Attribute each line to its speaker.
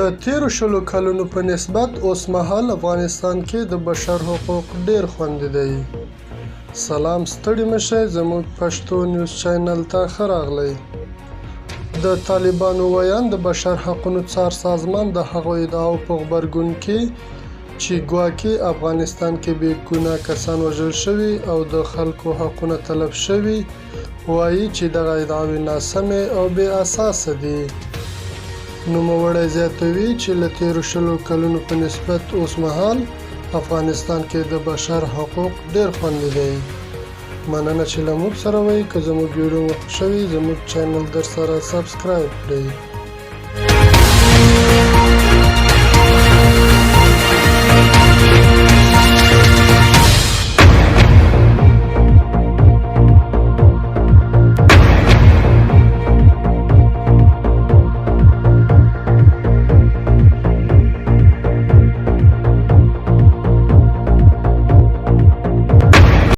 Speaker 1: د تیرو شلو کلونو په نسبت اوس مهال افغانستان کې د بشر حقوق ډیر خوندي دی. سلام ستړي مشئ زموږ پښتو نیوز چینل ته ښه راغلی. د طالبانو ویان د بشر حقونو څار سازمان د هغو ادعاو په غبرګون کې چې ګواکې افغانستان کې بې ګناه کسان وژل شوي او د خلکو حقونه تلف شوي وایي چې دغه ادعاوې ناسمې او بې اساسه دي. نوموړی زیاتوي چې له تیرو شلو کلونو په نسبت اوس مهال افغانستان کې د بشر حقوق ډیر خوندي دی. مننه چې له موږ سره وئ. که زموږ ویډیو مو خوښوي زموږ چینل در سره سبسکرایب کړئ.